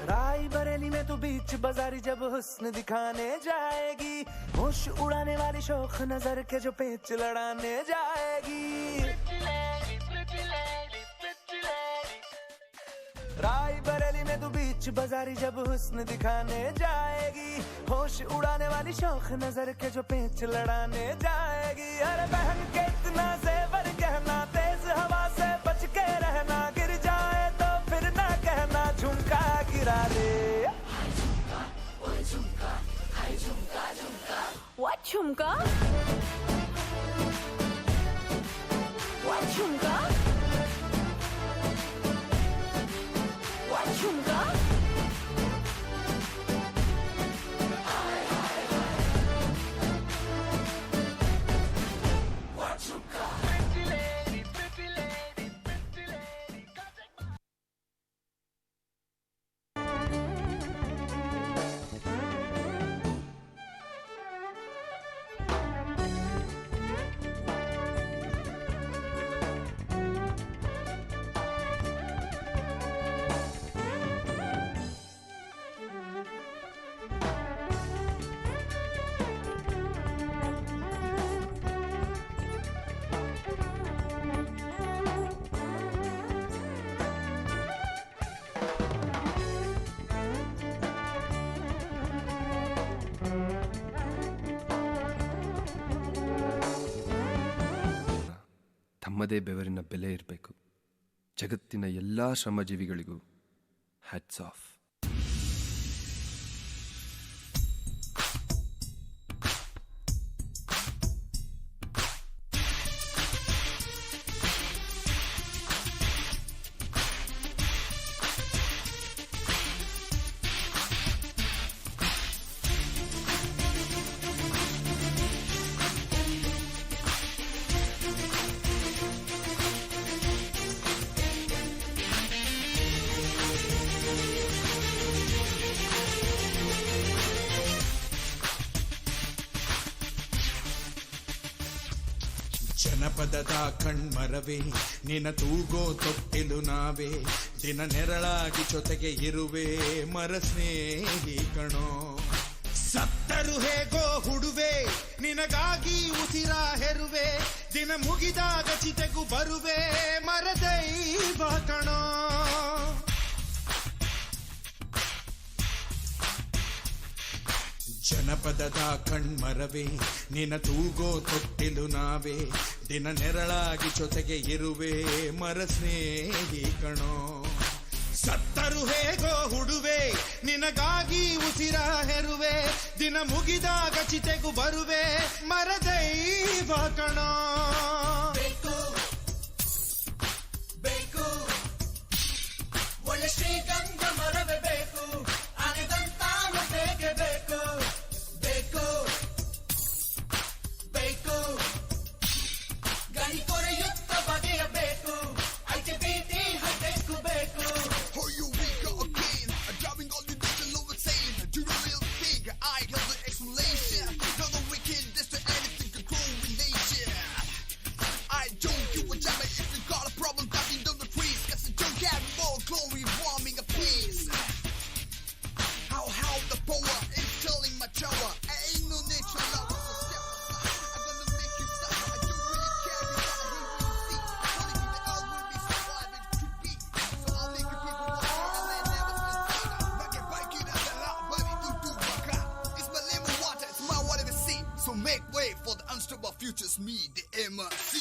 राई बरेली में तो बीच बाजारी जब हुस्न दिखाने जाएगी, होश उड़ाने वाली शौक नजर के जो पेच लड़ाने जाएगी। राई बरेली में तो बीच बाजारी जब हुस्न दिखाने जाएगी, होश उड़ाने वाली शौक नजर के जो पेच लड़ाने जाएगी। अरे बहन के इतना जेवर कहना, तेज हवा से बच के रहना, गिर जाए तो फिर ना कहना झुमका गिरा दे। What झुमका? What झुमका? What झुमका? ತಮ್ಮದೇ ಬೆವರಿನ ಬೆಲೆ ಇರಬೇಕು. ಜಗತ್ತಿನ ಎಲ್ಲ ಶ್ರಮಜೀವಿಗಳಿಗೂ ಹ್ಯಾಟ್ಸ್ ಆಫ್. ಜನಪದದ ಕಣ್ಮರವೇ ನಿನ್ನ ತೂಗೋ ತೊಟ್ಟಿಲು ನಾವೇ, ದಿನ ನೆರಳಾಗಿ ಜೊತೆಗೆ ಇರುವೆ ಮರ ಸ್ನೇಹಿ ಕಣೋ. ಸತ್ತರು ಹೇಗೋ ಹುಡುವೆ ನಿನಗಾಗಿ ಉಸಿರ ಹೆರುವೆ, ದಿನ ಮುಗಿದಾಗ ಚಿತೆಗೂ ಬರುವೆ ಮರ ದೈವ ಕಣೋ. ಜನಪದದ ಕಣ್ಮರವೇ ನಿನ್ನ ತೂಗೋ ತೊಟ್ಟಿಲು ನಾವೇ, ದಿನ ನೆರಳಾಗಿ ಜೊತೆಗೆ ಇರುವೆ ಮರ ಸ್ನೇಹಿ ಕಣೋ. ಸತ್ತರು ಹೇಗೋ ಹುಡುವೆ ನಿನಗಾಗಿ ಉಸಿರ ಹೆರುವೆ, ದಿನ ಮುಗಿದಾಗ ಚಿತೆಗೂ ಬರುವೆ ಮರ ದೈವ ಕಣೋ. ಬೇಕು ಬೇಕು ಒಳ್ಳೆ ಶ್ರೀಗಂಧ ಮರವೇ ಬೇಕು, ಅನೆದಂತಾನ ಬೇಕೇ ಬೇಕು. ಬೇಕು ಬೇಕು ಗಣಿ ಕೊರೆಯುತ್ತ ಬಗೆಯಬೇಕು, ಐತೆ ಬೀಟಿ ಹೈಟೆಕ್ಕು ಬೇಕು. Oh, you weak again, driving all the digital over saying, do the real thing, I have the explanation. Now the wickedness to anything can grow in nature. I don't give a damn if you got a problem cutting down the trees, cause you don't have more glory warming a peace. How the power is telling my tower, I ain't no nature lover, so step aside, I'm gonna make you stop. I don't really care, you gotta hear what you see, only the earth will be surviving to be, so I'll make you people walk and they never spend. Back and bike it at the lot, buddy, do baka. It's my lemon water, it's my whatever see, so make way for the unstable futures, me, the MRC.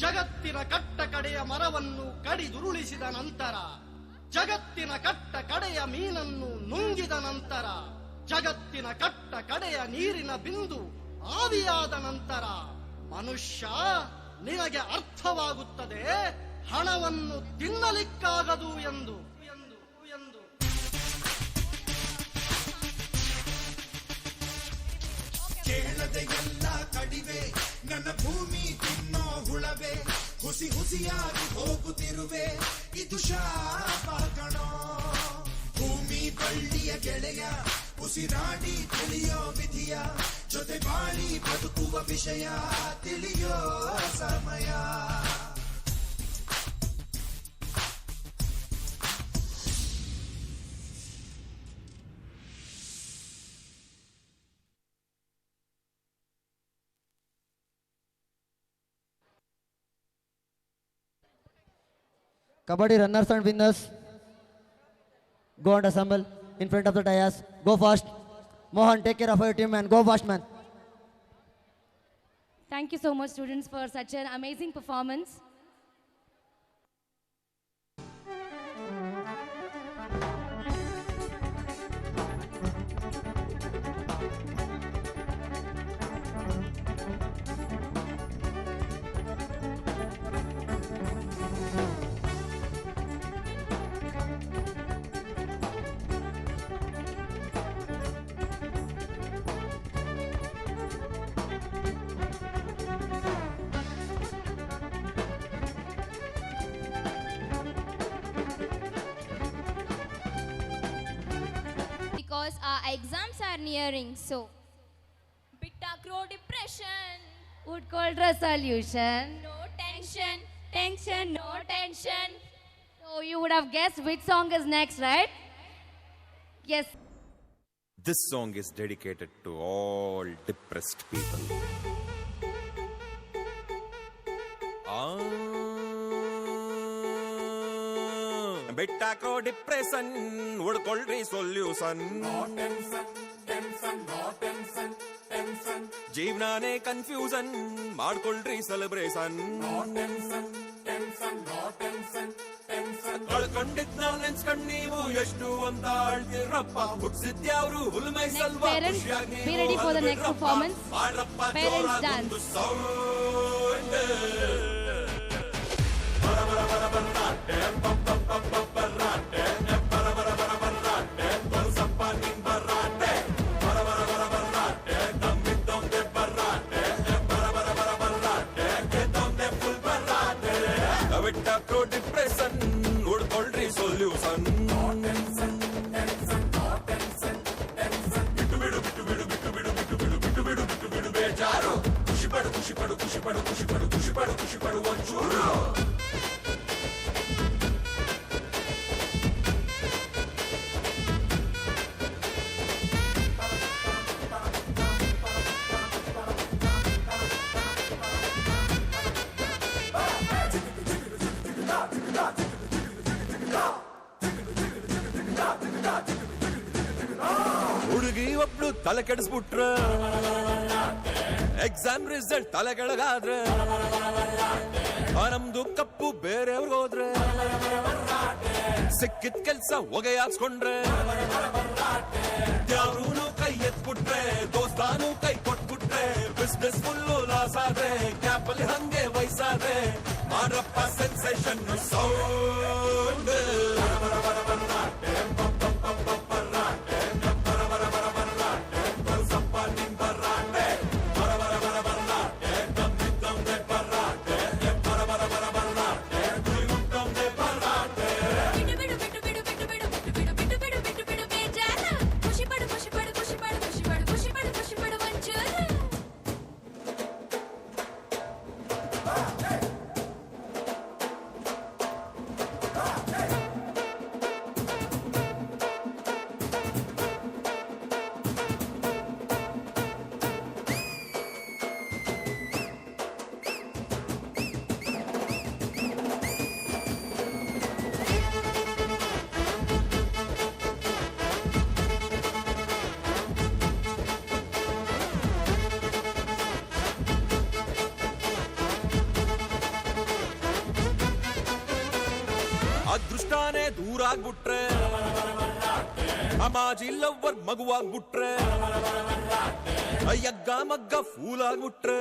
ಜಗತ್ತಿನ ಕಟ್ಟ ಕಡೆಯ ಮರವನ್ನು ಕಡಿದುರುಳಿಸಿದ ನಂತರ, ಜಗತ್ತಿನ ಕಟ್ಟ ಕಡೆಯ ಮೀನನ್ನು ನುಂಗಿದ ನಂತರ, ಜಗತ್ತಿನ ಕಟ್ಟ ಕಡೆಯ ನೀರಿನ ಬಿಂದು ಆವಿಯಾದ ನಂತರ, ಮನುಷ್ಯ ನಿನಗೆ ಅರ್ಥವಾಗುತ್ತದೆ ಹಣವನ್ನು ತಿನ್ನಲಿಕ್ಕಾಗದು ಎಂದು. ಕೇಳದೆ ಎಲ್ಲ ಕಡಿವೆ ನನ್ನ ಭೂಮಿ ತಿನ್ನೋ ಹುಳವೆ, ಹುಸಿ ಹುಸಿಯಾಗಿ ಹೋಗುತ್ತಿರುವೆ ಇದು ಶಾಪ ಕಣೋ. ಭೂಮಿ ಬಳ್ಳಿಯ ಗೆಳೆಯ ಉಸಿರಾಡಿ ತಿಳಿಯೋ ವಿಧಿಯ, ಜೊತೆ ಬಾಳಿ ಬದುಕುವ ವಿಷಯ ತಿಳಿಯೋ ಸಮಯ. Kabaddi runners and winners, go and assemble in front of the dais. Go fast. Mohan, take care of your team and go fast, man. Thank you so much, students, for such an amazing performance. Because our exams are nearing, so Bitta-crow depression. Wood cold resolution. No tension, tension, no tension. So you would have guessed which song is next, right? Yes. This song is dedicated to all depressed people. Bitta-crow depression, ಉಡ್ಕೊಳ್ರಿ solution. ಜೀವನಾನೇ confusion, ಮಾಡ್ಕೊಳ್ರಿ celebration. ಕಳ್ಕೊಂಡಿದ್ನ ನೆನ್ಸ್ಕೊಂಡ್ ನೀವು ಎಷ್ಟು ಅಂತ ಆಳ್ತಿರಪ್ಪ. ಹುಟ್ಸಿದ್ಯಾವ್ರು ಹುಲ್ಮೈ ಸಲ್ವ, ಖುಷಿಯಾಗಿ be ready for the next performance. Parents dance. Bitta-crow depression, ಉಡ್ಕೊಳ್ರಿ ಸೊಲ್ಯೂಷನ್. ಬಿಟ್ಟು ಬಿಡು ಬಿಟ್ಟು ಬಿಡು ಬಿಟ್ಟು ಬಿಡು ಬಿಟ್ಟು ಬಿಡು ಬಿಟ್ಟು ಬಿಡು ಬಿಟ್ಟು ಬಿಡು ಬೇಜಾರು. ಖುಷಿ ಪಡು ಖುಷಿ ಪಡು ಖುಷಿ ಪಡು ಖುಷಿ ಪಡು ಖುಷಿ ಪಡು ಖುಷಿ ಪಡು ಒಂಚೂರು. ಹುಡುಗಿ ಒಬ್ಳು ತಲೆ ಕೆಡಿಸ್ಬಿಟ್ರ, ಎಕ್ಸಾಮ್ ರಿಸಲ್ಟ್ ತಲೆ ಕೆಳಗಾದ್ರೆ, ನಮ್ದು ಕಪ್ಪು ಬೇರೆಯವ್ರಿಗೆ ಹೋದ್ರೆ, ಸಿಕ್ಕಿದ ಕೆಲ್ಸ ಹೊಗೆ ಹಾಕ್ಸ್ಕೊಂಡ್ರೆ, ಯಾರೂ ಕೈ ಎತ್ಬಿಟ್ರೆ, ದೋಸ್ತಾನು ಕೈ ಕೊಟ್ಬಿಟ್ರೆ, ಬಿಸ್ನೆಸ್ ಫುಲ್ಲು ಲಾಸ್ ಆದ್ರೆ, ಕ್ಯಾಪಲ್ಲಿ ಹಂಗೆ ವಯಸ್ಸಾದ್ರೆ, ಮಾಡ್ರಪ್ಪ ಸೆನ್ಸೇಷನ್ ಸೌಂಡ್. ಆಗ್ಬಿಟ್ರೆ ಅಮಾಜಿ ಲವ್ವರ್ ಮಗುವಾಗ್ಬಿಟ್ರೆ ಯಗ್ಗ ಮಗ್ಗ ಫೂಲ್ ಆಗ್ಬಿಟ್ರೆ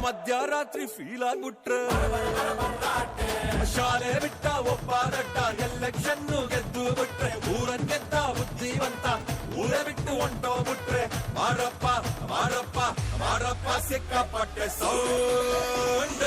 ಮಧ್ಯರಾತ್ರಿ ಫೀಲ್ ಆಗ್ಬಿಟ್ರೆ ಶಾಲೆ ಬಿಟ್ಟ ಒಬ್ಬ ದಡ್ಡ ಎಲೆಕ್ಷನ್ ಗೆದ್ದು ಬಿಟ್ರೆ ಊರನ್ ಗೆದ್ದ ಬುದ್ಧಿವಂತ ಊರೇ ಬಿಟ್ಟು ಹೊಂಟೋಗ್ಬಿಟ್ರೆ ಮಾರಪ್ಪ ಮಾರಪ್ಪ ಮಾರಪ್ಪ ಸಿಕ್ಕಾಪಟ್ಟೆ sound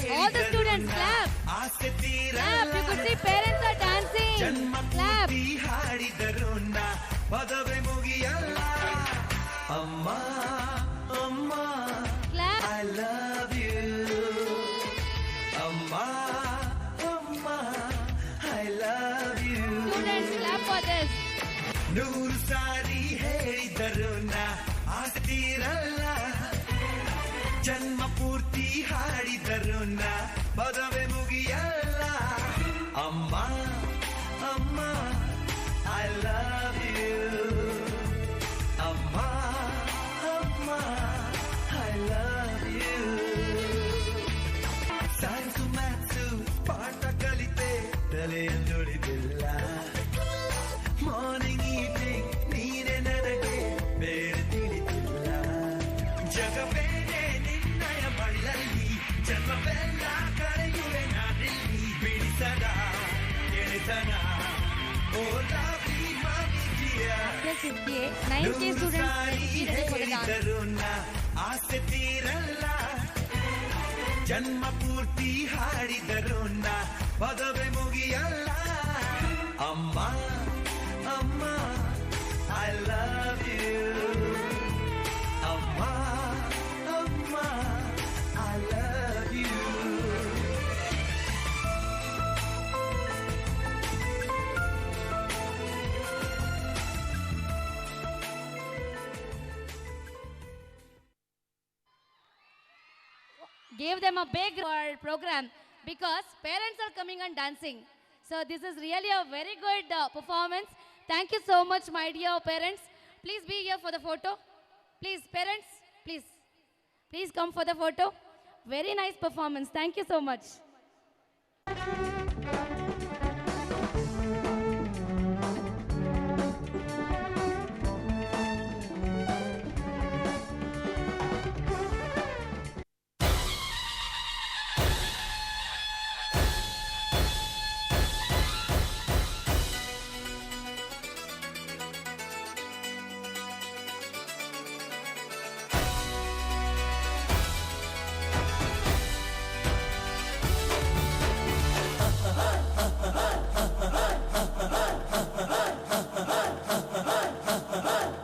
All the students clap. Clap. You could see parents are dancing. Clap. Clap. I love you. Amma, Amma, I love you. Students clap for this. ನೂರು ಸಾರಿ ಹೇಳಿದರು ನಾ ಆಸ್ತಿರಲ್ಲ ಜನ್ಮ ಪೂರ್ತಿ ಹಾಡಿದರು ನಾ ಪದವೇ ಮುಗಿಯಲ್ಲ ಅಮ್ಮ ಅಮ್ಮ ಐ ಲವ್ ಯು ಅಮ್ಮ ಅಮ್ಮ I love you science maths ಪಾಠ ಕಲಿತೆ ತಲೆಯನ್ನುಳಿದಿಲ್ಲ ಮಾರ್ನಿಂಗ್ ಈವ್ನಿಂಗ್ ನೀನೆ ನನಗೆ ಬೇರೆ ತಿಳಿದಿಲ್ಲ ಜಗವೇನೆ ನಿನ್ನಯ ಬಳ್ಳಲ್ಲಿ ಜನ್ಮವೆಲ್ಲ ಕರೆಯುವೆ ನಾನಿಲ್ಲಿ ಬಿಡಿಸದ ಗೆಳೆತನ ಓ ಲವ್ಲಿ ಮಮ್ಮಿ ಹೇಳಿದರು ನಾ ಆಸೆ ತೀರಲ್ಲ ಜನ್ಮ ಪೂರ್ತಿ ಹಾಡಿದರು ನಾ ಪದವೇ ಮುಗಿಯಲ್ಲ ಅಮ್ಮ ಅಮ್ಮ I love you ಅಮ್ಮ ಅಮ್ಮ I love you Give them a big program because parents are coming and dancing. So this is really a very good performance. Thank you so much, my dear parents. Please be here for the photo. Please, parents, please come for the photo. Very nice performance. Thank you so much.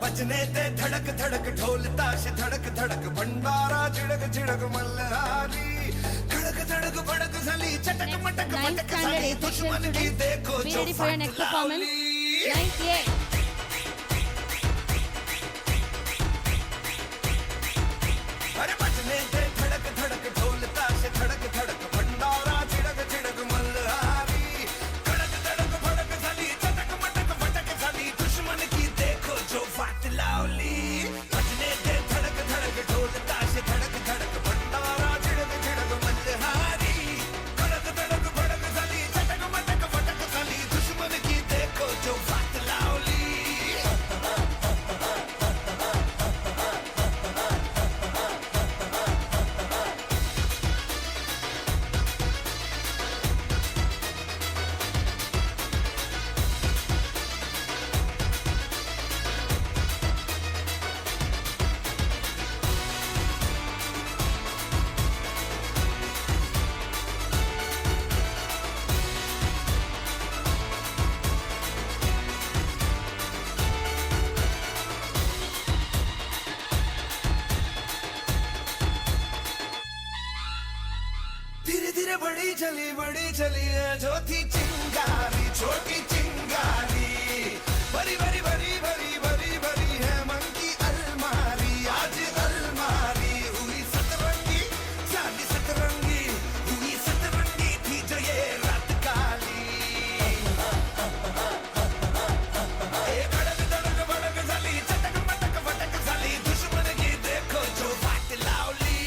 बजने ते धड़क धड़क ढोल ताश धड़क धड़क भंडारा झिड़क झिड़क मल्हारी धड़क धड़क भड़क सली चटक मटक मटक सली दुश्मन की देखो जो फट लाली अरे बजने ते धड़क धड़क ढोल ताश धड़क धड़क भंडारा झिड़क झिड़क मल्हारी धड़क धड़क भड़क सली चटक मटक मटक सली दुश्मन की देखो जो लावली भजने दे धड़क धड़क ढोल ताश धड़क धड़क भंडारा झिड़क झिड़क मल्हारी धड़क धड़क भड़क झाली चटक मटक फटक झाली दुश्मन की देखो जो वाट लावली धीरे धीरे बड़ी चली है जो थी चिंगारी छोटी चिंगारी बड़ी बड़ी बड़ी बड़ी बड़ी बड़ी है मन की अलमारी आज अलमारी हुई सतरंगी चांदी सतरंगी हुई सतरंगी थी जो ये रात काली धड़क धड़क भड़क झाली चटक मटक फटक झाली दुश्मन की देखो जो वाट लावली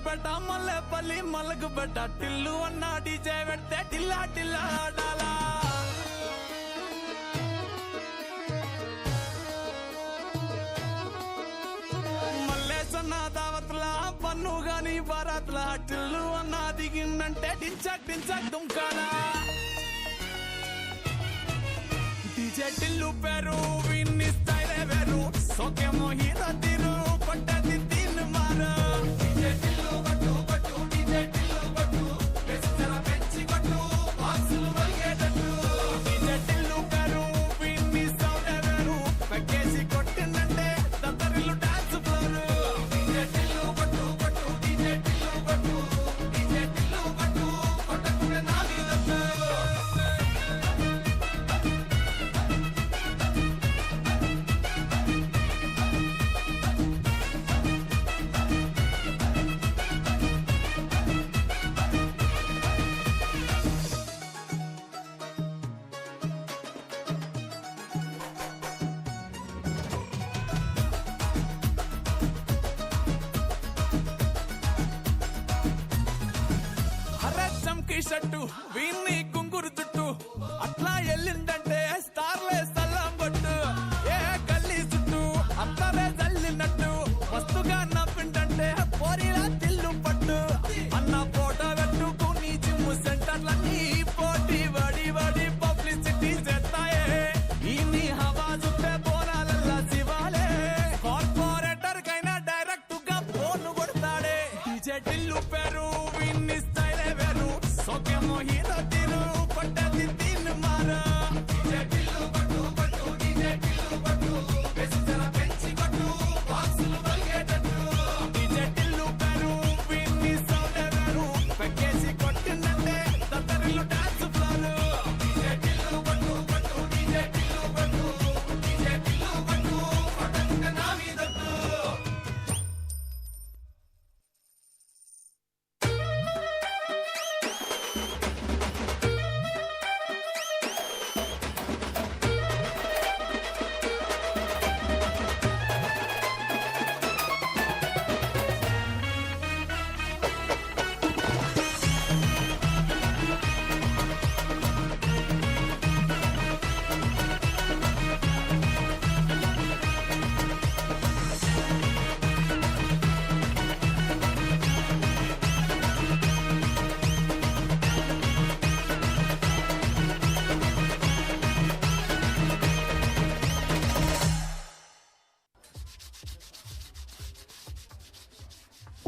బెట్ట మల్లెపల్లి మలగు బెట్ట టిల్లు అన్న డీజే పెడితే టిల్లా టిల్లా ఆడాలా మల్లేసన్న దావత్లా పన్ను గాని బారాత్లా టిల్లు అన్న దిగిందంటే టించక్ టించక్ దుంకాలా డీజే టిల్లు పేరు విన్ని స్టైలే వేరు సోకేమో హీరో తీరు కొట్టది తీన్ మారు డీజే టిల్లు కొట్టు కొట్టు డీజే టిల్లు కొట్టు వెచ్చర పెంచి కొట్టు బాక్సులు వలిగేటట్టు డీజే టిల్లు పేరు విన్ని సౌండే వేరు పెక్కేసి కొట్టిందంటే దత్తరిల్లు డాన్స్ ఫ్లోర్ డీజే టిల్లు కొట్టు కొట్టు డీజే టిల్లు కొట్టు డీజే టిల్లు కొట్టు కొట్టకుడే నాది దత్తు షట్టు వీన్ని కుంగురు చుట్టూ అట్లా ఎల్లిందంటే స్టార్లే సల్లం కొట్టు ఏ గల్లీ చుట్టూ అత్తరే జల్లినట్టు మస్తుగా నవ్విందంటే పోరిలా తిల్లు పట్టు అన్న ఫోటో పెట్టుకుని జిమ్ సెంటర్లన్నీ పోటీ వడి వడి పబ్లిసిటీ చేస్తాయే ఈ హవా చుట్టే బోనాలల్లా శివాలే కార్పొరేటర్ కైనా డైరెక్ట్ గా ఫోన్ కొడతాడే డీజే టిల్లు పేరు విన్ని స్టైలే వేరు సోకేమో హీరో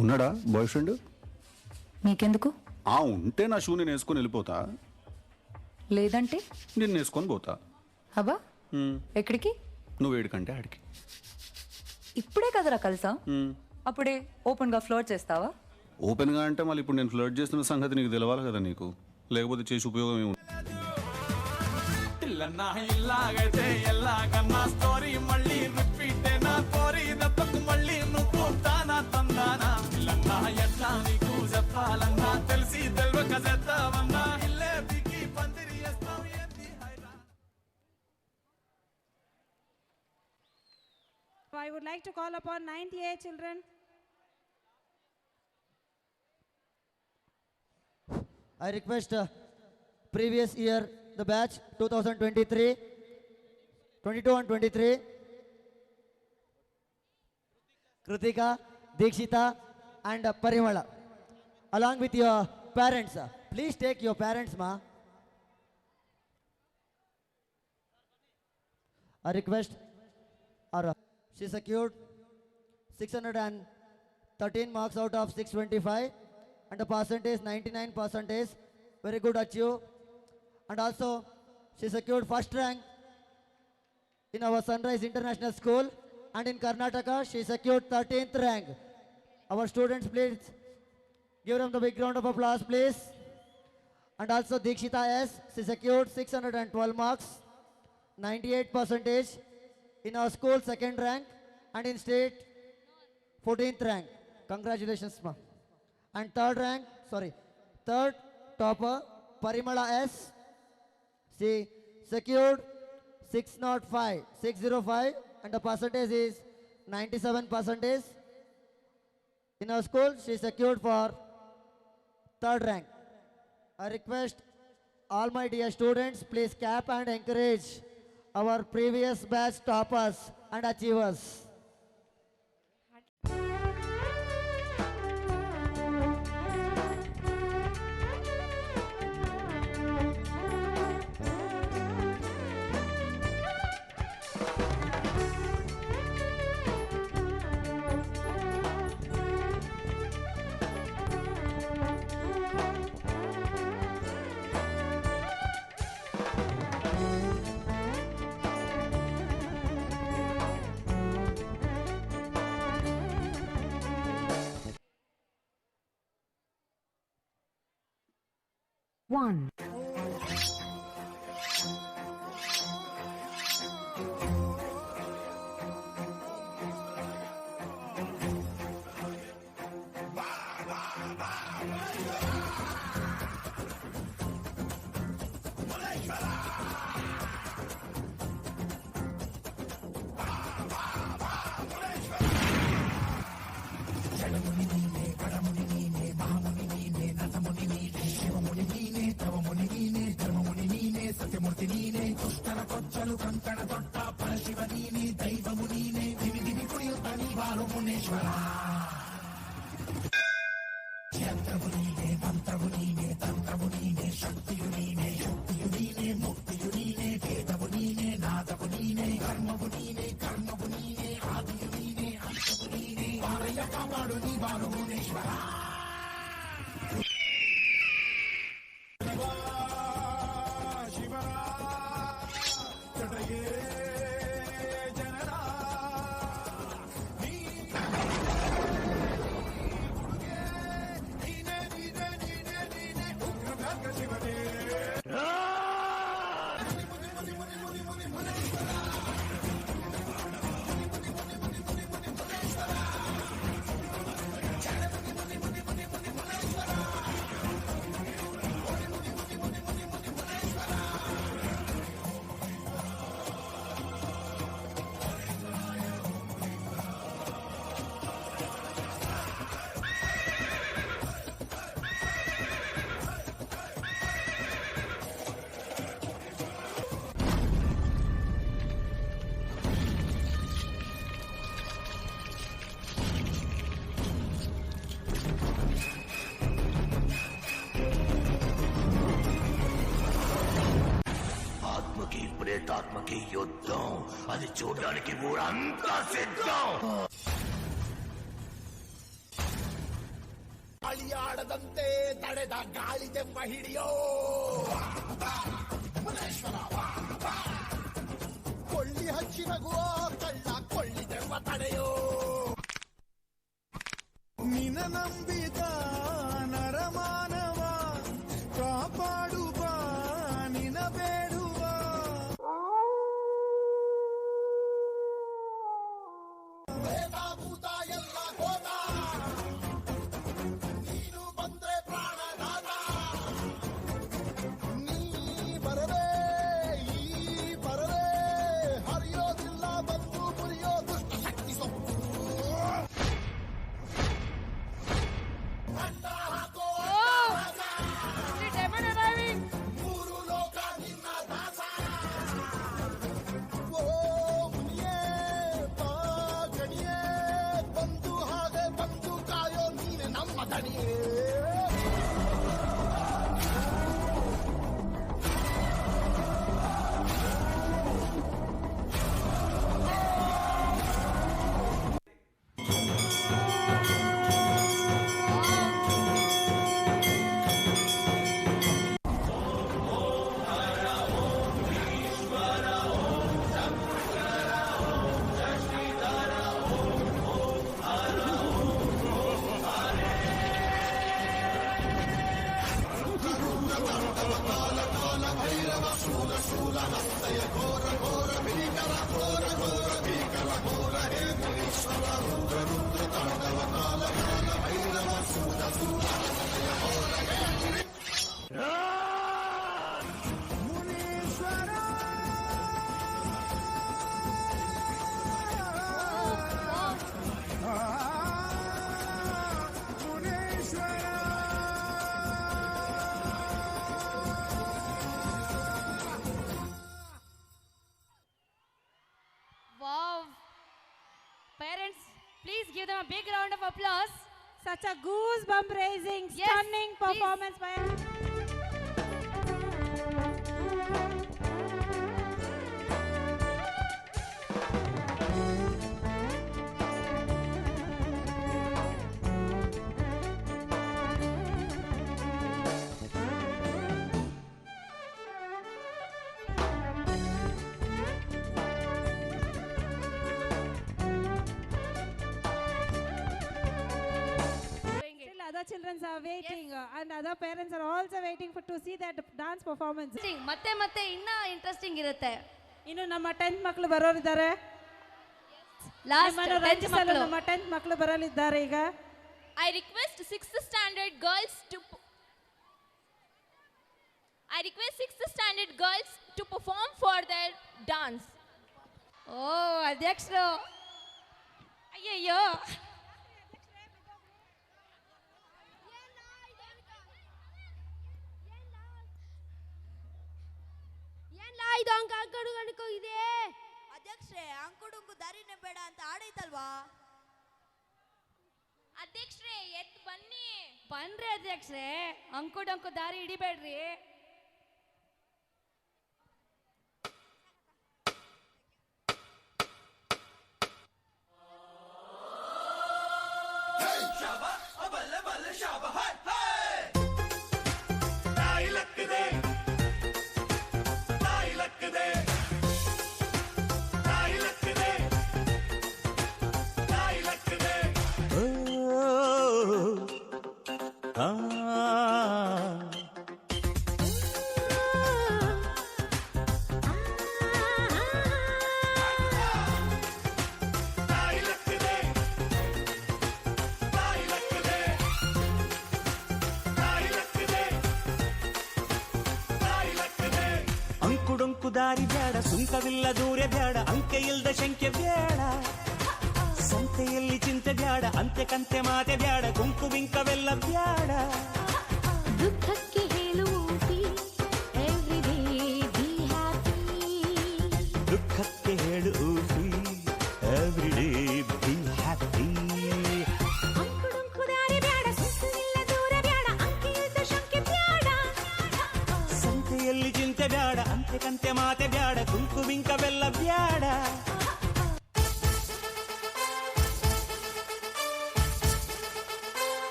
ఉన్నాడా బాయ్ ఫ్రెండ్? నీకెందుకు? ఉంటే నా షూ నేను వేసుకొని వెళ్ళిపోతా, లేదంటే నిన్ను వేసుకొని పోతా. అబ్బా ఎక్కడికి? నువ్వు ఏడికంటే ఆడికి. ఇప్పుడే కదరా కలిసా, అప్పుడే ఓపెన్ గా ఫ్లోర్ చేస్తావా? ఓపెన్గా అంటే మళ్ళీ ఇప్పుడు నేను ఫ్లర్ట్ చేస్తున్న సంగతి నీకు తెలవాలి కదా, నీకు లేకపోతే చేసి ఉపయోగం ఏమి? ఇలాగైతే ఎలాగన్నా స్టోరీ మళ్ళీ రిపీట్ నా కోరి దెబ్బకు మళ్ళీ నువ్వు తానా తందానా ఇల్లన్నా ఎట్లా నీకు చెప్పాలన్నా తెలిసి తెలియక చేద్దామన్నా ఇల్లే బిగి పందిరి వేస్తాం ఏంది హైరా. I would like to call upon 98 children. I request previous year the batch 2023, 22 and 23, Kritika, Dikshita and Parimala, along with your parents. Please take your parents, ma. I request she secured 613 marks out of 625 and the percentage 99%. Very good achieve. And also she secured first rank in our Sunrise International School, and in Karnataka she secured 13th rank. Our students, please give them the big round of applause, please. And also Dikshita S, she secured 612 marks, 98% in our school, second rank, and in state 14th rank. Congratulations, ma. And third topper Parimala S, she secured 605 and the percentage is 97%. In our school she secured for third rank. I request all my dear students, please clap and encourage our previous batch toppers and achievers. One. ప్రేతాత్మకి యుద్ధం, అది చూడడానికి ఊరంతా సిద్ధం. ಮಾಡದಂತೆ ತಡೆದ ಗಾಳಿ ದೆವ್ವ ಹಿಡಿಯೋ ಮುನೇಶ್ವರ ಕೊಳ್ಳಿ ಹಚ್ಚಿ ನಗುವ ಕಳ್ಳ ಕೊಳ್ಳಿ ದೆವ್ವ ತಡೆಯೋ ನಿನ ನಂಬಿದ ನರಮಾನವ ಕಾಪಾಡುವ ನಿನ ಬೇಡುವ ಭೂತ ಎಲ್ಲ ಹೋದ ನೀನು ಬಂದ್ರೆ ಪ್ರಾಣನಾದ ನೀ ಬರದೆ ಈ ಬರದೆ ಹರಿಯೋದಿಲ್ಲ ಬಂದು ಮುರಿಯೋ ದುಷ್ಟ ಶಕ್ತಿ ಸೊಪ್ಪು ಅಡ್ಡ ಹಾಕೋ ಮೂರು ಲೋಕ ನಿನ್ನ ದಾಸ ಓ ಮುನಿಯೇ ಬಾ ಗಣಿಯೇ ಬಂದು ಹಾಗೆ ಬಂದು ಕಾಯೋ ನೀನೆ ನಮ್ಮ ದಣಿಯೇ Wow. Parents, please give them a big round of applause. Such a goosebump raising, Yes, stunning performance by. Still other children are waiting and other parents are also waiting to see that dance performance. ಮತ್ತೆ ಮತ್ತೆ ಇನ್ನ interesting ಇರುತ್ತೆ. ಇನ್ನು ನಮ್ಮ 10th ಮಕ್ಕಳು ಬರೋರಿದ್ದಾರೆ. Last 10th ಮಕ್ಕಳು ನಮ್ಮ 10th ಮಕ್ಕಳು ಬರಲಿದ್ದಾರೆ ಈಗ. I request 6th standard girls to perform for their dance. ಓ ಅಧ್ಯಕ್ಷರು ಅಯ್ಯಯ್ಯೋ ಇದು ಅಂಕಡು ಗಣಕ ಇದೆ ಅಧ್ಯಕ್ಷರೇ ಅಂಕುಡುಂಕು ದಾರಿನೇ ಬೇಡ ಅಂತ ಆಡೈತಲ್ವಾ ಅಧ್ಯಕ್ಷರೇ ಎತ್ ಬನ್ರಿ ಅಧ್ಯಕ್ಷರೇ ಅಂಕು ದಾರಿ ಹಿಡಿಬೇಡ್ರಿ ಅಂಕುಡೊಂಕು ದಾರಿ ಬೇಡ ಸುಂಕವಿಲ್ಲ ದೂರ ಬೇಡ ಅಂಕೆ ಇಲ್ದ ಶಂಕೆ ಬೇಡ ಸಂತೆಯಲ್ಲಿ ಚಿಂತೆ ಬ್ಯಾಡ ಅಂತೆ ಕಂತೆ ಮಾತೆ ಬ್ಯಾಡ ಗುಂಪು ಬಿಂಕವೆಲ್ಲ ಬ್ಯಾಡ ದುಃಖಕ್ಕೆ ಹೇಳುವುದಿ ಎವ್ರಿಡೇ ಬಿ ಹ್ಯಾಪಿ ದುಃಖಕ್ಕೆ ಹೇಳು ಎವ್ರಿಡೇ ಬಿ ಹ್ಯಾಪಿ ಅಂಕುಡೊಂಕು ದಾರಿ ಬೇಡ ಸುಂಕವಿಲ್ಲ ದೂರ ಬೇಡ ಅಂಕೆ ಇಲ್ದ ಶಂಕೆ ಬೇಡ ಸಂತೆಯಲ್ಲಿ ಚಿಂತೆ ಬ್ಯಾಡ ಅಂತೆ ಕಂತೆ ಮಾತೆ ಬ್ಯಾಡ ಗುಂಪು ಬಿಂಕವೆಲ್ಲ ಬ್ಯಾಡ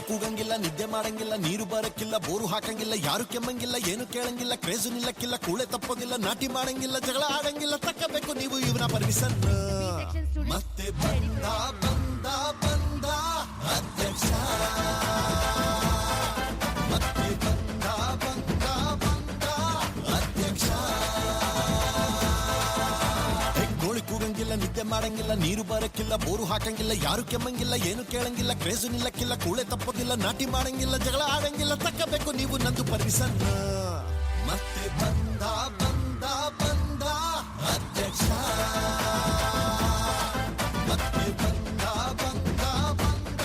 ಕೂಗಂಗಿಲ್ಲ, ನಿದ್ದೆ ಮಾಡಂಗಿಲ್ಲ, ನೀರು ಬರಕ್ಕಿಲ್ಲ, ಬೋರು ಹಾಕಂಗಿಲ್ಲ, ಯಾರು ಕೆಮ್ಮಂಗಿಲ್ಲ, ಏನು ಕೇಳಂಗಿಲ್ಲ, ಕ್ರೇಜು ನಿಲ್ಲಕ್ಕಿಲ್ಲ, ಕೂಳೆ ತಪ್ಪೋದಿಲ್ಲ, ನಾಟಿ ಮಾಡಂಗಿಲ್ಲ, ಜಗಳ ಆಡಂಗಿಲ್ಲ, ತಕ್ಕಬೇಕು ನೀವು ಇವನ ಪರ್ಮಿಷನ್. ಮತ್ತೆ ಬಂದ ಬಂದ ಬಂದ ಅಧ್ಯಕ್ಷ, ಮತ್ತೆ ಬಂದ ಬಂದ ಬಂದ ಅಧ್ಯಕ್ಷ. ಗೋಳಿ ಕೂಗಂಗಿಲ್ಲ, ನಿದ್ದೆ ಮಾಡಂಗಿಲ್ಲ, ನೀರು ಬರಕ್ಕಿಲ್ಲ, ಬೋರು ಹಾಕಂಗಿಲ್ಲ, ಯಾರು ಕೆಮ್ಮಂಗಿಲ್ಲ, ಏನು ಕೇಳಂಗಿಲ್ಲ, ಕ್ರೇಜು ನಿಲ್ಲಕ್ಕಿಲ್ಲ, ಕೂಳೆ ತಪ್ಪೋದಿಲ್ಲ, ನಾಟಿ ಮಾಡಂಗಿಲ್ಲ, ಜಗಳ ಆಡಂಗಿಲ್ಲ, ತಕ್ಕಬೇಕು ನೀವು ನಂದು ಪರ್ಮಿಷನ್. ಮತ್ತೆ ಬಂದ ಬಂದ ಬಂದ ಅಧ್ಯಕ್ಷ, ಮತ್ತೆ ಬಂದ ಬಂದ ಬಂದ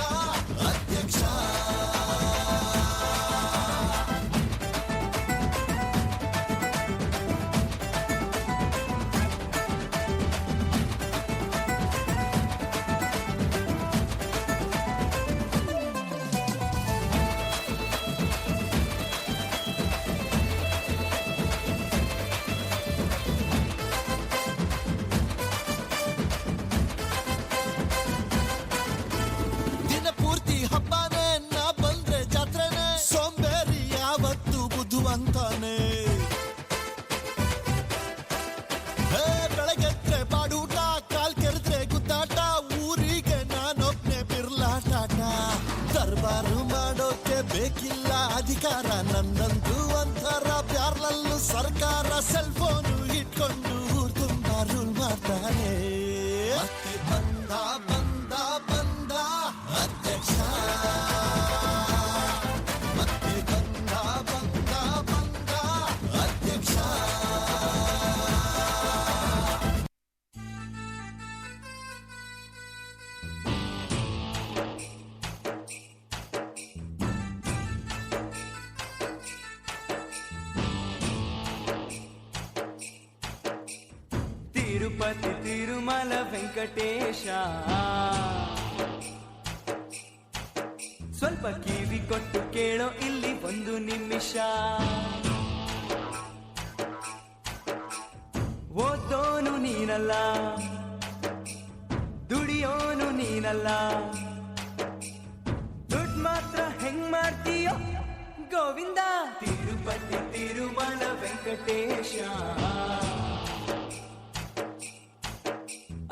ಅಧ್ಯಕ್ಷ. ಅಂತಾನೆ ಬೆಳಗೆದ್ರೆ ಬಾಡೂಟ, ಕಾಲ್ ಕೆರೆದ್ರೆ ಗುದ್ದಾಟ, ಊರಿಗೆ ನಾನೊಬ್ನೇ ಬಿರ್ಲಾಟಾಟ. ದರ್ಬಾರು ಮಾಡೋಕೆ ಬೇಕಿಲ್ಲ ಅಧಿಕಾರ, ನನ್ನಂತೂ ಒಂಥರ ಪ್ಯಾರ್ಲಲ್ಲೂ ಸರ್ಕಾರ. ಸೆಲ್ ಫೋನು ಇಟ್ಕೊಂಡು ಊರ್ ತುಂಬಾ ರೂಲ್ ಮಾಡ್ತಾನೆ. ಮತ್ತೆ ಬಂದ ಬಂದ ಬಂದ ಅಧ್ಯಕ್ಷ, ಮತ್ತೆ ಬಂದ ಬಂದ ಬಂದ ಅಧ್ಯಕ್ಷ. ತಿರುಪತಿ ತಿರುಮಲ ವೆಂಕಟೇಶ, ಸ್ವಲ್ಪ ಕಿವಿ ಕೊಟ್ಟು ಕೇಳೋ ಇಲ್ಲಿ ಒಂದು ನಿಮಿಷ. ಓದೋನು ನೀನಲ್ಲ, ದುಡಿಯೋನು ನೀನಲ್ಲ, ದುಡ್ಡು ಮಾತ್ರ ಹೆಂಗ್ ಮಾಡ್ತೀಯೋ ಗೋವಿಂದ. ತಿರುಪತಿ ತಿರುಮಲ ವೆಂಕಟೇಶ,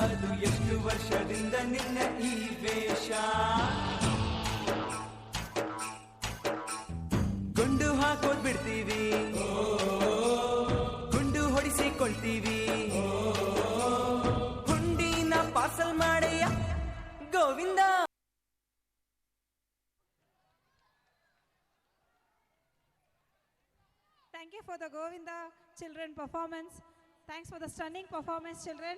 ಅದು ಎಷ್ಟು ವರ್ಷದಿಂದ ನಿನ್ನ ಈ ವೇಷ. ಗುಂಡು ಹಾಕೋದ್ ಬಿಡ್ತೀವಿ, ಗುಂಡು ಹೊಡಿಸಿಕೊಳ್ತೀವಿ, ಹುಂಡಿನ ಪಾರ್ಸಲ್ ಮಾಡಯ್ಯ Govinda. Thank you for the Govinda children performance. Thanks for the stunning performance, children.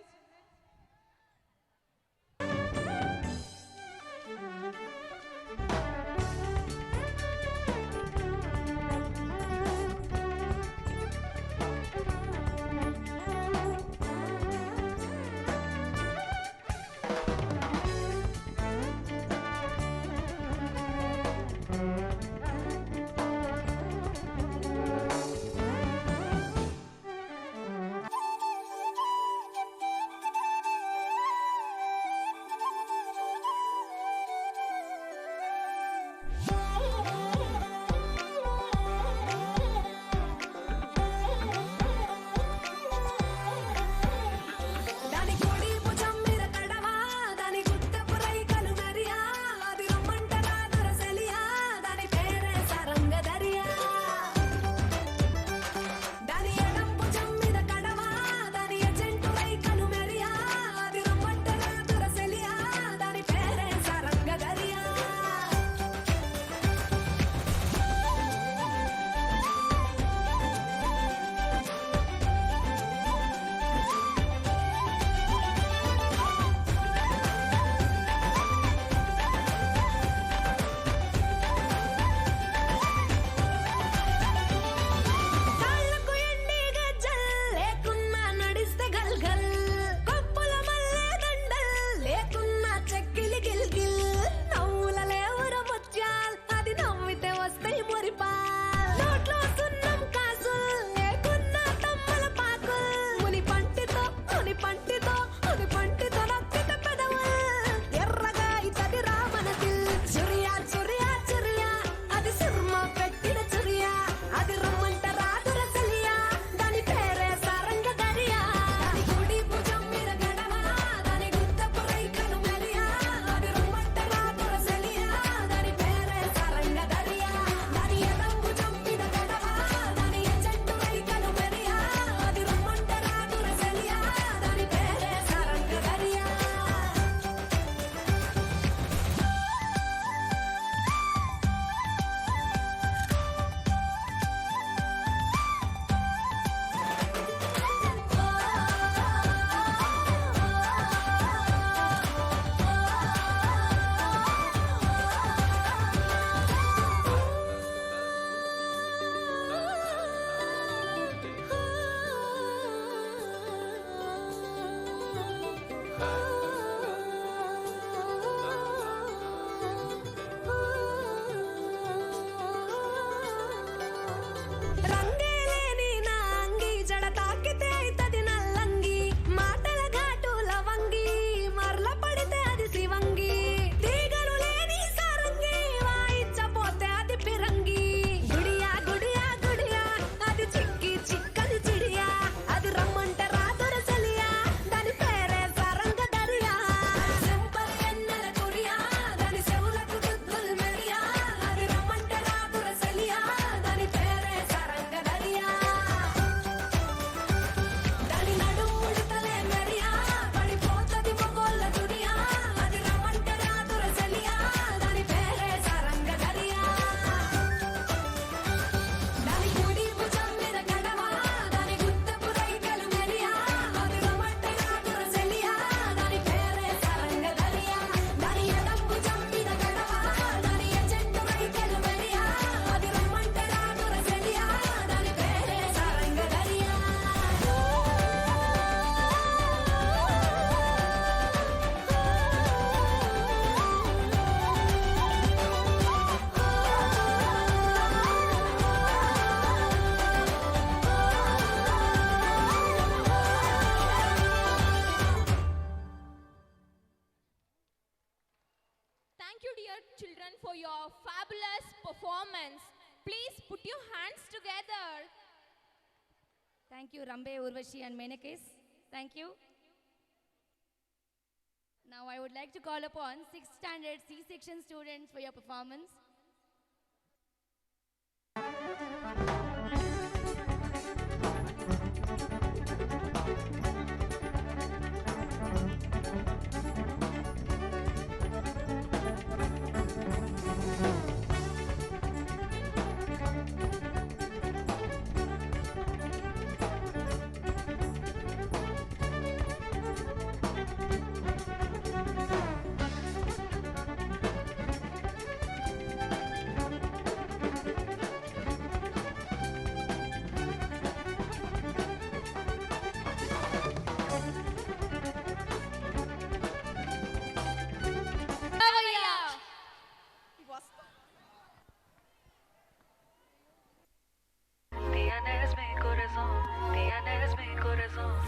for your fabulous performance. Please put your hands together. Thank you, Rambe, Urvashi and Menekes. Thank you. Now I would like to call upon 6th standard C-section students for your performance.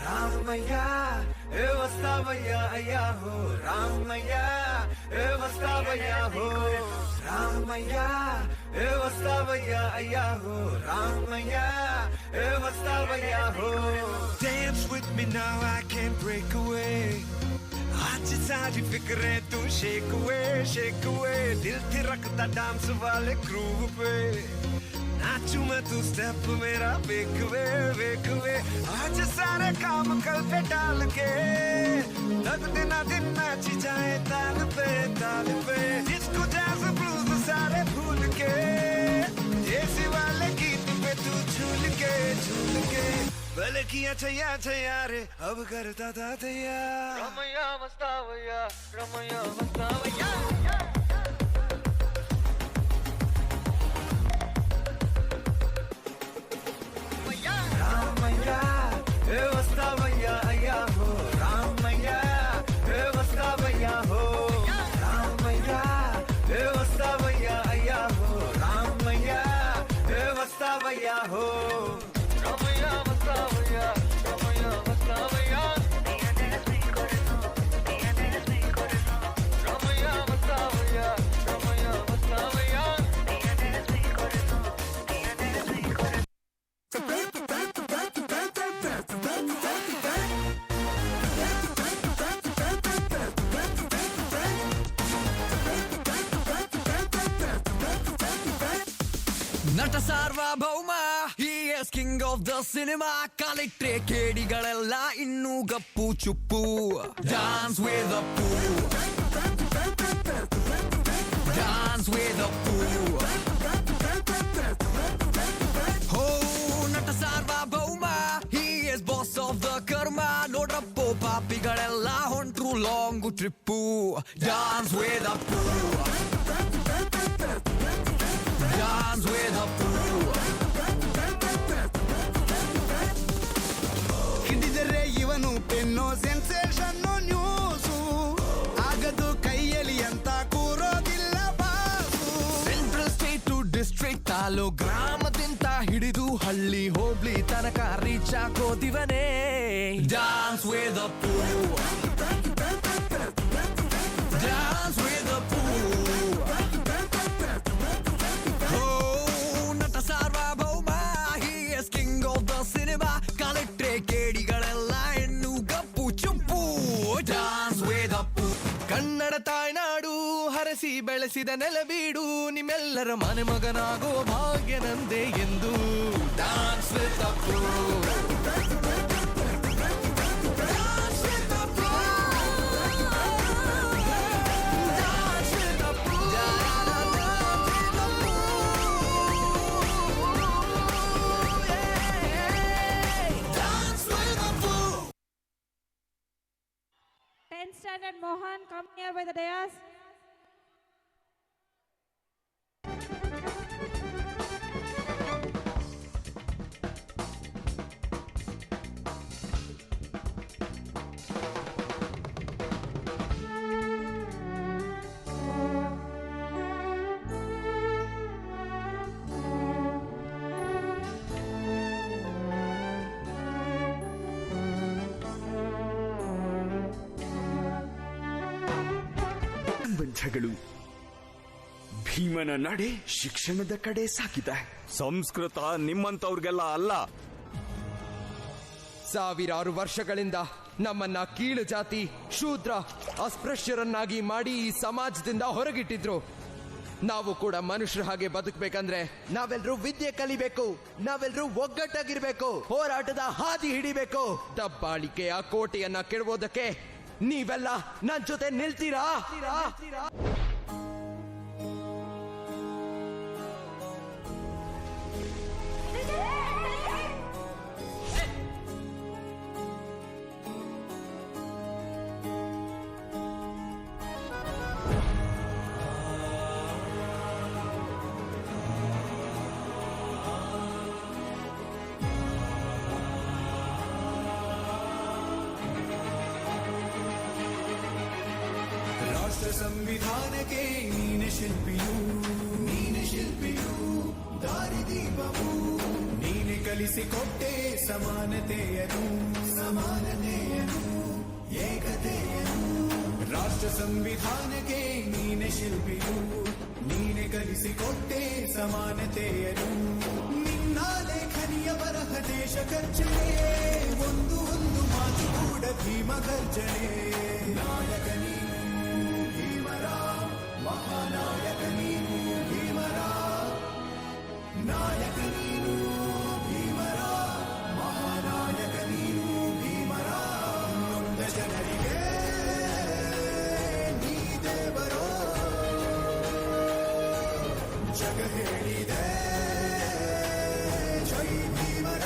Ramaya, Vastavaya, Ayaho, Ramaya, Vastavaya, ho, Ramaya, Vastavaya, Ayaho, Ramaya, Vastavaya, ho. Dance with me now, I can't break away. आज सारी फिक्रें तू shake away, दिल थिरकता dance वाले groove पे. नाचू मैं तू step मेरा वेक वे आज सारे काम कल पे डाल के तक दिन नाची जाए ताल पे जिसको जैज ब्लूज सारे भूल के ऐसे वाले गीत पे तू झूल के भले किया छैया रे अब करता था तैयार Ramaiah मस्तावैया Vastavaya, Ayaho, Ramaya, Vastavaya, ho, Ramaya, Vastavaya, Ayaho, Ramaya, Vastavaya, ho, Ramaya, Vastavaya, Ramaya, Vastavaya. ನಟ ಸಾರ್ವಭೌಮ he is king of the cinema ಕಾಲಿಟ್ರೆ ಕೇಡಿಗಳೆಲ್ಲ ಇನ್ನೂ ಗಪ್ಪು ಚುಪ್ಪು dance with the poo dance with the poo oh ನಟ ಸಾರ್ವಭೌಮ he is boss of the karma ನೋಡ್ರಪ್ಪೋ ಪಾಪಿಗಳೆಲ್ಲ ಹೊಂಟ್ರು long trip dance with the poo dance with a fool ಹಿಡಿದರೆ ಇವನು ಪೆನ್ನೋ sensation news ಆಗದು ಕೈಯಲ್ಲಿ ಅಂತ ಕೂರೋದಿಲ್ಲ boss central state to district ತಾಲೂ ಗ್ರಾಮದಿಂದ ಹಿಡಿದು ಹಳ್ಳಿ ಹೋಬ್ಳಿ ತನಕ ರೀಚ್ ಹಾಕೋದಿವನೇ dance with a fool dance with a fool cinema ಕಾಲಿಟ್ರೆ ಕೇಡಿಗಳೆಲ್ಲ ಹೆಣ್ಣು ಗಪ್ಪು ಚುಪ್ಪು ಡಾನ್ಸ್ ವೇದ ಪೂ ಕನ್ನಡ ತಾಯ್ನಾಡು ಹರಸಿ ಬೆಳೆಸಿದ ನೆಲಬೀಡು ನಿಮ್ಮೆಲ್ಲರ ಮನೆ ಮಗನಾಗೋ ಭಾಗ್ಯ ನಂದೆ ಎಂದು ಡಾನ್ಸ್ ವೇದ ಪೂ Standard Mohan, come here by the dais. ಸಂಬಂಧಗಳು ಭೀಮನ ನಡೆ ಶಿಕ್ಷಣದ ಕಡೆ ಸಾಗಿದೆ. ಸಂಸ್ಕೃತ ನಿಮ್ಮಂತವ್ರಿಗೆಲ್ಲ ಅಲ್ಲ. ಸಾವಿರಾರು ವರ್ಷಗಳಿಂದ ನಮ್ಮನ್ನ ಕೀಳು ಜಾತಿ, ಶೂದ್ರ, ಅಸ್ಪೃಶ್ಯರನ್ನಾಗಿ ಮಾಡಿ ಈ ಸಮಾಜದಿಂದ ಹೊರಗಿಟ್ಟಿದ್ರು. ನಾವು ಕೂಡ ಮನುಷ್ಯರ ಹಾಗೆ ಬದುಕಬೇಕಂದ್ರೆ ನಾವೆಲ್ಲರೂ ವಿದ್ಯೆ ಕಲಿಬೇಕು, ನಾವೆಲ್ಲರೂ ಒಗ್ಗಟ್ಟಾಗಿರ್ಬೇಕು, ಹೋರಾಟದ ಹಾದಿ ಹಿಡಿಬೇಕು. ದಬ್ಬಾಳಿಕೆಯ ಕೋಟೆಯನ್ನ ಕೆಡವೋದಕ್ಕೆ ನೀವೆಲ್ಲ ನನ್ ಜೊತೆ ನಿಲ್ತೀರಾ? ರಾಷ್ಟ್ರ ಸಂವಿಧಾನಕ್ಕೆ ನೀನೆ ಶಿಲ್ಪಿಯು, ನೀನೆ ಶಿಲ್ಪಿಯು, ದಾರಿದೀಪವು ನೀನೆ ಕಲಿಸಿಕೊಟ್ಟೆ ಸಮಾನತೆಯನು, ಸಮಾನತೆಯನು, ಏಕತೆಯನು. ರಾಷ್ಟ್ರ ಸಂವಿಧಾನಕ್ಕೆ ನೀನೆ ಶಿಲ್ಪಿಯು, ನೀನೆ ಕಲಿಸಿಕೊಟ್ಟೆ ಸಮಾನತೆಯನು. ನಿನ್ನ ಲೇಖನಿಯ ಬರಹ ದೇಶ ಖರ್ಚನೆ, ಒಂದು ಒಂದು ಮಾತು ಕೂಡ ಭೀಮ ಗರ್ಜನೆ. ನಾಯಕ ನೀನು ಭೀಮರ, ಮಹಾನಾಯಕ ನೀನು ಭೀಮರ, ನಾಯಕ ನೀನು ಭೀಮರ, ಮಹಾನಾಯಕ ನೀನು ಭೀಮರ. ನೊಂದ ಜನರಿಗೆ ನೀ ದೇವರೋ ಜಗ ಹೇಳಿದೆ ಜೈ ಭೀಮರ.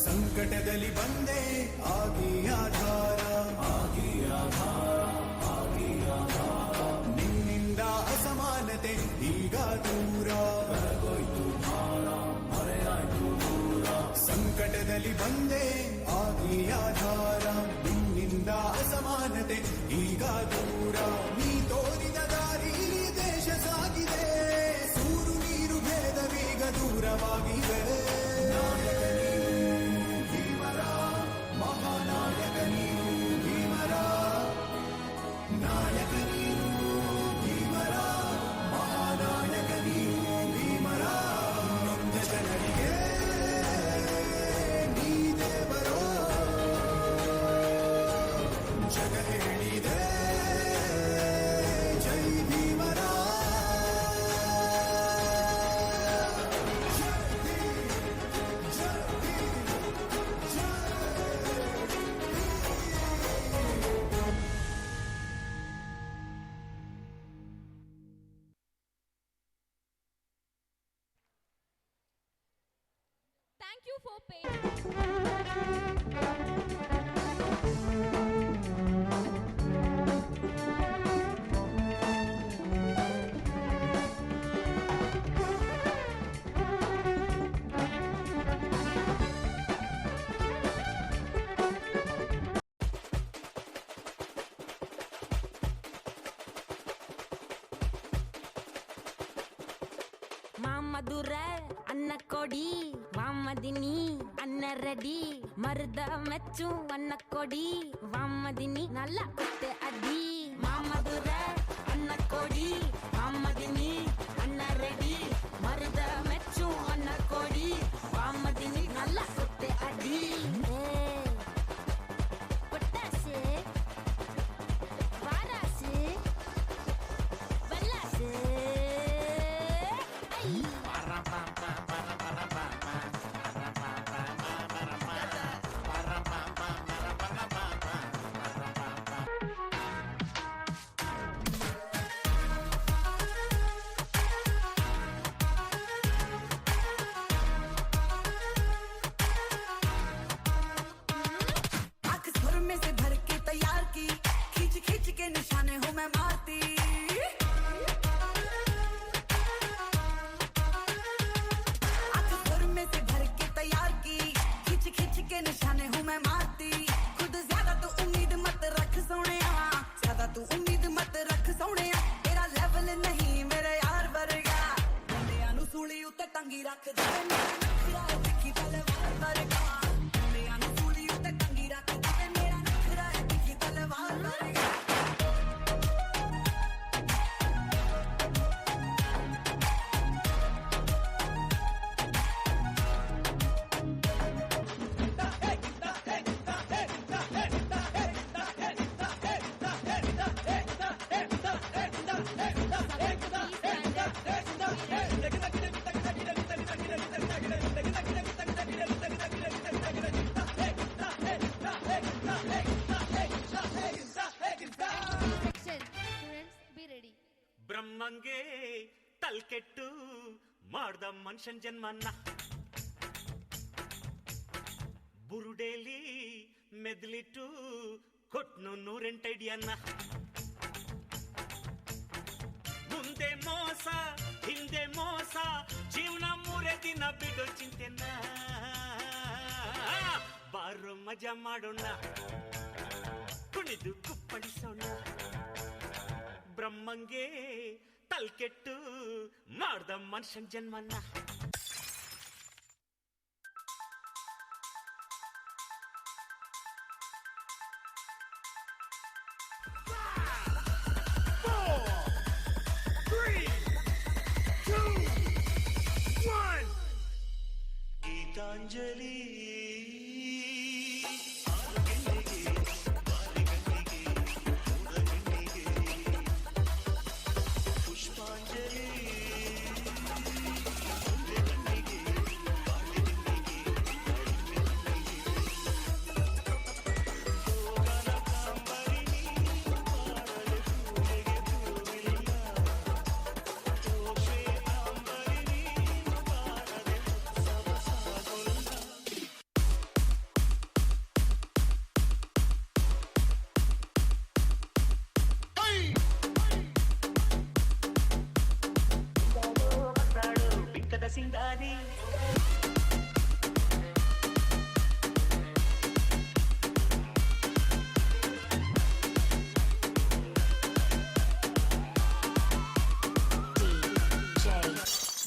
ಸಂಕಟದಲ್ಲಿ ಬಂದೆ ಆಗಿ ಆಧಾರ, ಆಗಿ ಆಧಾರ, ಆಗಿ ಆಧಾರ. ನಿನ್ನಿಂದ ಅಸಮಾನತೆ ಈಗ ದೂರ, ಹೊರಗೋಯ್ತು ಭಾರ, ಮರೆಯಾಯ್ತು ದೂರ. ಸಂಕಟದಲ್ಲಿ ಬಂದೆ ಆಗಿ ಆಧಾರ, ನಿನ್ನಿಂದ ಅಸಮಾನತೆ ಈಗ ದೂರ. ನೀ ತೋರಿದ ದಾರಿ ದೇಶ ಸಾಗಿದೆ, ಸೂರು ನೀರು ಭೇದವೀಗ ದೂರವಾಗಿವೆ. ನಾಯಕ ನೀನು ಭೀಮರ, ಮಹಾನಾಯಕ ನೀನು ಭೀಮರ, ನಾಯಕ ನೀನು ಭೀಮರ, ಮಹಾನಾಯಕ ನೀನು ಭೀಮರ. ನೊಂದ ಜನರಿಗೆ ನೀ ದೇವರೋ ಜಗ ಹೇಳಿದೆ ಜೈ ಭೀಮರ. Thank you for paying. ಮಾಮದುರ ಅನ್ನ ಕೊಡಿ, ವಾಮದಿನಿ ಅನ್ನ ರೆಡಿ, ಮರದ ಮೆಚ್ಚು ಅನ್ನ ಕೊಡಿ, ವಾಮದಿನಿ ನಲ್ಲ ಕುತ್ತೆ ಅಡ್ಡಿ. ಮಾಮದುರ ಅನ್ನ ಕೊಡಿ, ವಾಮದಿನಿ ಅನ್ನ ರೆಡಿ, ಮರದ ಮೆಚ್ಚು ಅನ್ನ ಕೊಡಿ, ವಾಮದಿನಿ ನಲ್ಲ ಕುತ್ತೆ ಅಡ್ಡಿ. ಪೊಟ್ಟಾಸೆ ವಾರಾಸೆ ಬಲ್ಲಾಸೆ ਟੰਗੀ ਰੱਖਦਾ ਏ ਮੇਰਾ ਨਖਰਾ ਏ ਤਿੱਖੀ ਤਲਵਾਰ ਵਰਗਾ ਮੇਰਾ ਨੂੰ ਸੂਲੀ ਉੱਤੇ ਟੰਗੀ ਰੱਖਦਾ ਏ ਮੇਰਾ ਨਖਰਾ ਏ ਤਿੱਖੀ ਤਲਵਾਰ ਵਰਗਾ ಬ್ರಹ್ಮಂಗೆ ತಲ್ಕೆಟ್ಟು ಮಾಡ್ದ ಮನುಷ್ಯನ್ ಜನ್ಮನ್ನ ಬುರುಡೇಲಿ ಮೆದ್ಲಿಟ್ಟು ಕೊಟ್ನು 108 ಅಡಿಯನ್ನ ಮುಂದೆ ಮೋಸ ಹಿಂದೆ ಮೋಸ ಜೀವನ 3 ದಿನ ಬಿಡೋ ಚಿಂತೆನ ಬಾರೋ ಮಜಾ ಮಾಡೋಣ ಕುಣಿದು ಕುಪ್ಪಳಿಸೋಣ ಬ್ರಹ್ಮಂಗೆ ತಲ್ಕೆಟ್ಟು ಮಾಡ್ದ ಮನುಷ್ಯನ್ ಜನ್ಮನ್ನ ಗೀತಾಂಜಲಿ ಸಿಂಗಾರಿ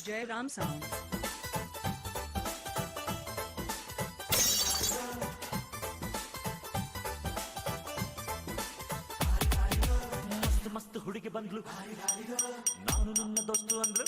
Jai Ram Sound. ಮಸ್ತ್ ಮಸ್ತ್ ಹುಡುಗಿ ಬಂದ್ಲು ನಾನು ನನ್ನ ದೋಸ್ತು ಅಂದ್ಲು